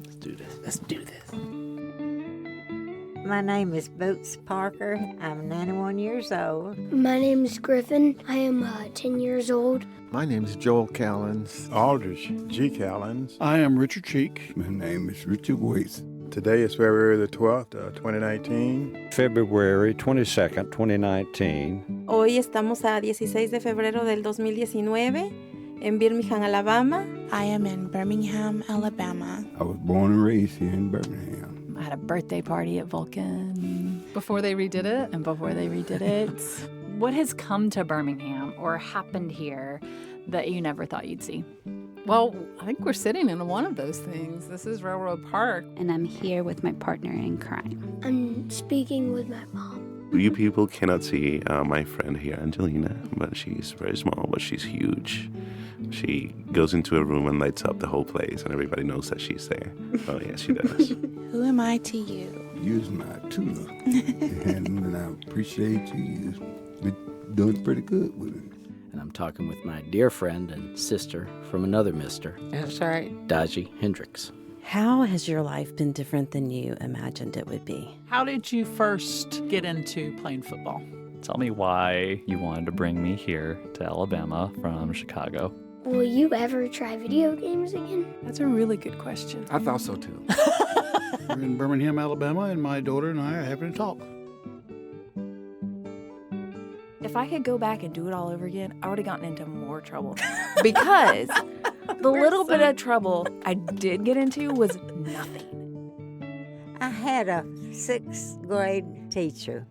Let's do this. Let's do this. My name is Boots Parker. I'm 91 years old. My name is Griffin. I am 10 years old. My name is Joel Callens. Aldridge G. Callens. I am Richard Cheek. My name is Richard Waits. Today is February the 12th, 2019. February 22nd, 2019. Hoy estamos a 16 de febrero del 2019 en Birmingham, Alabama. I am in Birmingham, Alabama. I was born and raised here in Birmingham. I had a birthday party at Vulcan. Before they redid it? And before they redid it. What has come to Birmingham or happened here that you never thought you'd see? Well, I think we're sitting in one of those things. This is Railroad Park. And I'm here with my partner in crime. I'm speaking with my mom. You people cannot see my friend here, Angelina, but she's very small, but she's huge. She goes into a room and lights up the whole place, and everybody knows that she's there. Oh, yeah, she does. Who am I to you? You're my tutor. And I appreciate you. You've been doing pretty good with it. And I'm talking with my dear friend and sister from another mister. That's right. Daji Hendricks. How has your life been different than you imagined it would be? How did you first get into playing football? Tell me why you wanted to bring me here to Alabama from Chicago. Will you ever try video games again? That's a really good question. I thought so too. We're in Birmingham, Alabama, and my daughter and I are having a talk. If I could go back and do it all over again, I would have gotten into more trouble. Because the little bit of trouble I did get into was nothing. I had a 6th grade teacher,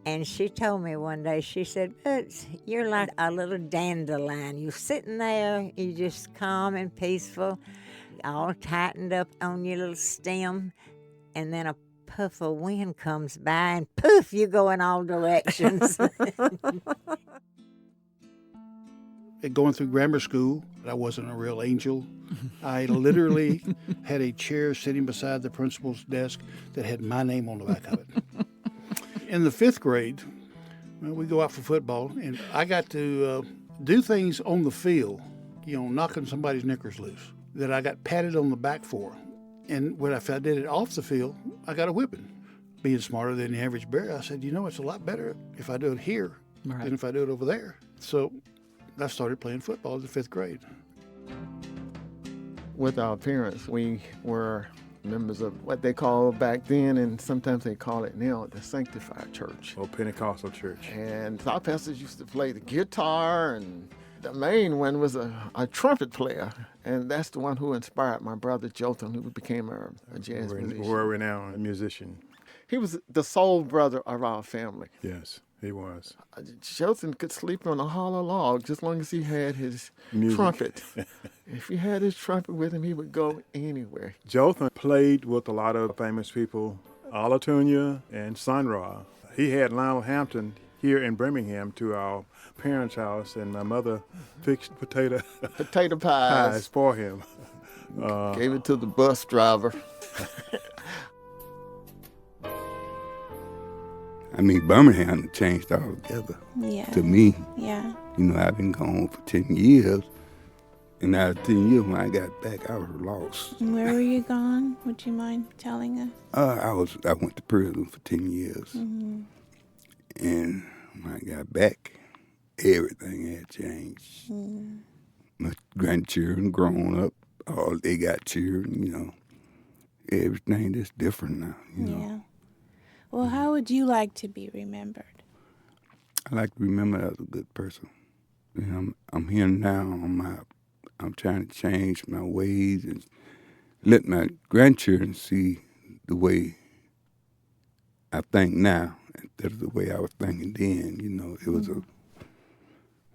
and she told me one day, she said, Boots, you're like a little dandelion. You're sitting there, you're just calm and peaceful, all tightened up on your little stem, and then a puff of wind comes by, and poof, you go in all directions. Going through grammar school, I wasn't a real angel. I literally had a chair sitting beside the principal's desk that had my name on the back of it. In the 5th grade, we go out for football, and I got to do things on the field, knocking somebody's knickers loose, that I got patted on the back for. And if I did it off the field, I got a whipping. Being smarter than the average bear, I said, it's a lot better if I do it here than if I do it over there. So I started playing football in the 5th grade. With our parents, we were members of what they called back then, and sometimes they call it now, the Sanctified Church. Or Pentecostal church. And our pastors used to play the guitar, and the main one was a trumpet player, and that's the one who inspired my brother Jotham, who became a jazz musician. World-renowned musician. He was the sole brother of our family. Yes, he was. Jotham could sleep on a hollow log just as long as he had his trumpet. If he had his trumpet with him, he would go anywhere. Jotham played with a lot of famous people, Alatunya and Sun Ra. He had Lionel Hampton here in Birmingham to our parents' house, and my mother fixed potato pies for him. Gave it to the bus driver. Birmingham changed altogether. Yeah. To me. Yeah. I've been gone for 10 years. And out of 10 years, when I got back, I was lost. Where were you gone? Would you mind telling us? I went to prison for 10 years. Mm-hmm. And when I got back, everything had changed. Mm. My grandchildren grown up, all they got children, everything is different now, Yeah. Well, how would you like to be remembered? I like to be remembered as a good person. I'm here now. I'm trying to change my ways and let my grandchildren see the way I think now instead of the way I was thinking then. It was a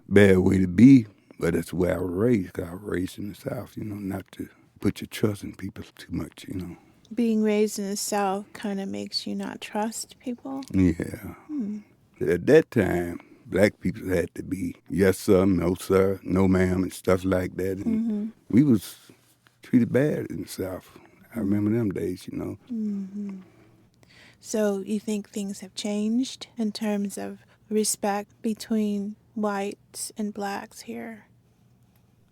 bad way to be, but that's the way I was raised. 'Cause I was raised in the South, not to put your trust in people too much, Being raised in the South kind of makes you not trust people? Yeah. At that time, black people had to be yes, sir, no, sir, no, ma'am, and stuff like that. And we was treated bad in the South. I remember them days, Mm-hmm. So you think things have changed in terms of respect between whites and blacks here?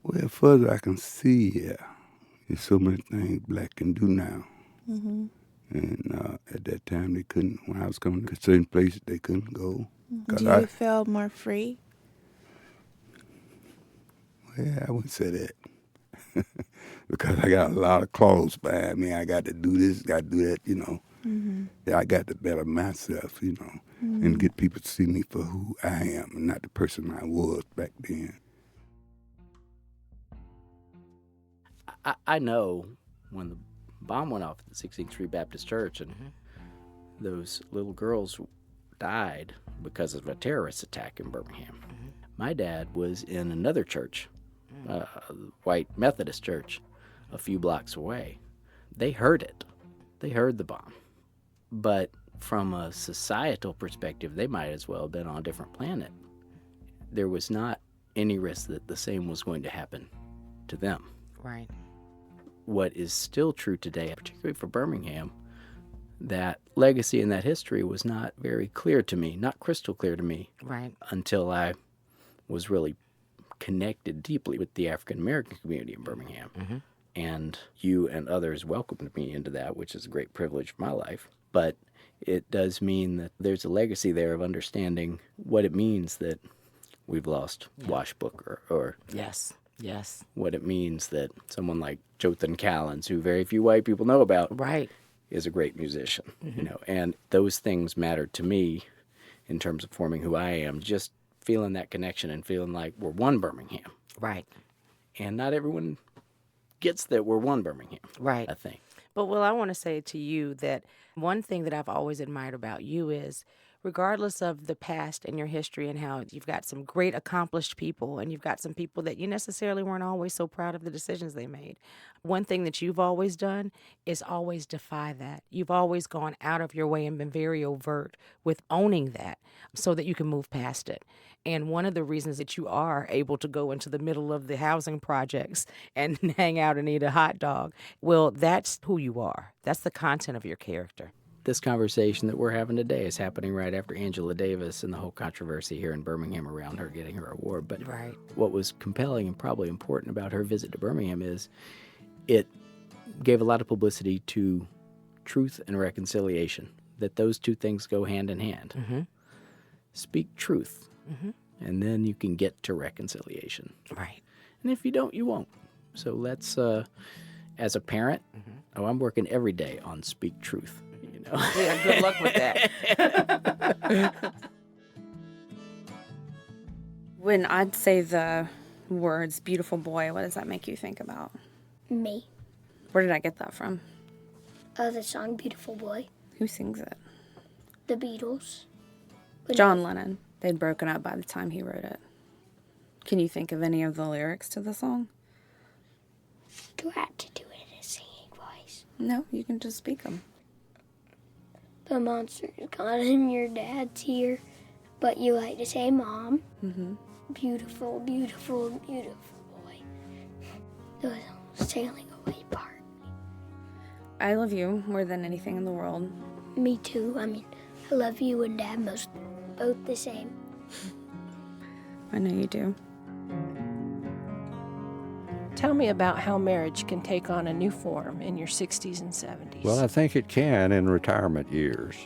Well, further I can see, yeah. There's so many things black can do now. Mm-hmm. And at that time, they couldn't, when I was coming to certain places, they couldn't go. Do you feel more free? Well, I wouldn't say that. Because I got a lot of clothes behind me. I got to do this, got to do that, Mm-hmm. Yeah, I got to better myself, and get people to see me for who I am and not the person I was back then. I know when the bomb went off at the 16th Street Baptist Church and those little girls died because of a terrorist attack in Birmingham. My dad was in another church, a white Methodist church, a few blocks away. They heard it. They heard the bomb. But from a societal perspective, they might as well have been on a different planet. There was not any risk that the same was going to happen to them. Right. What is still true today, particularly for Birmingham, that legacy and that history was not very clear to me, not crystal clear to me, right, until I was really connected deeply with the African American community in Birmingham. Mm-hmm. And you and others welcomed me into that, which is a great privilege of my life. But it does mean that there's a legacy there of understanding what it means that we've lost Washbook or yes, what it means that someone like Jothan Callens, who very few white people know about, right, is a great musician. And those things mattered to me in terms of forming who I am. Just feeling that connection and feeling like we're one Birmingham. Right. And not everyone gets that we're one Birmingham. Right. I think. But, Will, I want to say to you that one thing that I've always admired about you is, regardless of the past and your history and how you've got some great accomplished people and you've got some people that you necessarily weren't always so proud of the decisions they made. One thing that you've always done is always defy that. You've always gone out of your way and been very overt with owning that so that you can move past it. And one of the reasons that you are able to go into the middle of the housing projects and hang out and eat a hot dog, well, that's who you are. That's the content of your character. This conversation that we're having today is happening right after Angela Davis and the whole controversy here in Birmingham around her getting her award. But what was compelling and probably important about her visit to Birmingham is it gave a lot of publicity to truth and reconciliation, that those two things go hand in hand. Mm-hmm. Speak truth, and then you can get to reconciliation. Right. And if you don't, you won't. So let's, as a parent, I'm working every day on speak truth. Yeah, good luck with that. When I'd say the words beautiful boy, what does that make you think about? Me. Where did I get that from? The song Beautiful Boy. Who sings it? The Beatles. John Lennon. They'd broken up by the time he wrote it. Can you think of any of the lyrics to the song? Do I have to do it in a singing voice? No, you can just speak them. The monster's gone and your dad's here, but you like to say Mom. Mm-hmm. Beautiful, beautiful, beautiful boy. The sailing away part. I love you more than anything in the world. Me too. I mean, I love you and Dad both the same. I know you do. Tell me about how marriage can take on a new form in your 60s and 70s. Well, I think it can in retirement years.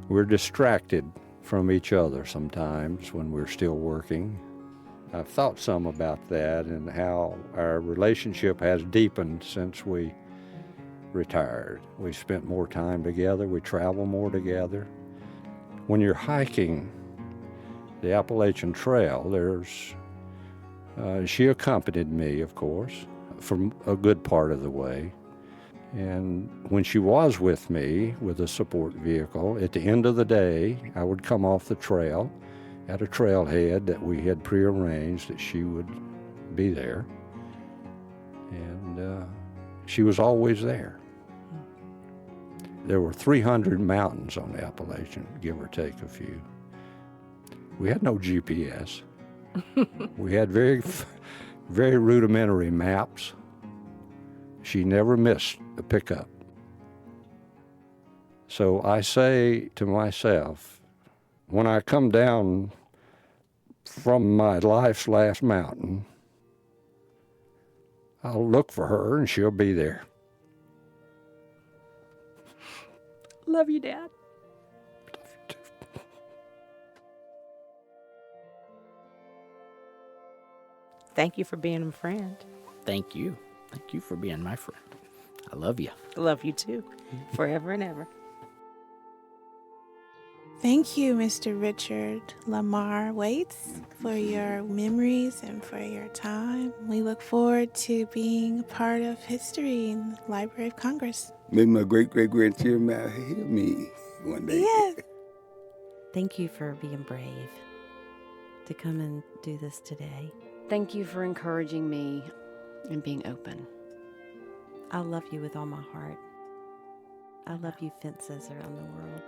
We're distracted from each other sometimes when we're still working. I've thought some about that and how our relationship has deepened since we retired. We spent more time together. We travel more together. When you're hiking the Appalachian Trail, she accompanied me, of course, for a good part of the way. And when she was with me with a support vehicle, at the end of the day, I would come off the trail at a trailhead that we had prearranged that she would be there. And she was always there. There were 300 mountains on the Appalachian, give or take a few. We had no GPS. We had very, very rudimentary maps. She never missed a pickup. So I say to myself, when I come down from my life's last mountain, I'll look for her and she'll be there. Love you, Dad. Thank you for being a friend. Thank you. Thank you for being my friend. I love you. Love you too, forever and ever. Thank you, Mr. Richard Lamar Waits, for your memories and for your time. We look forward to being a part of history in the Library of Congress. Maybe my great-great-grandchildren might hear me one day. Yes. Thank you for being brave to come and do this today. Thank you for encouraging me and being open. I love you with all my heart. I love you fences around the world.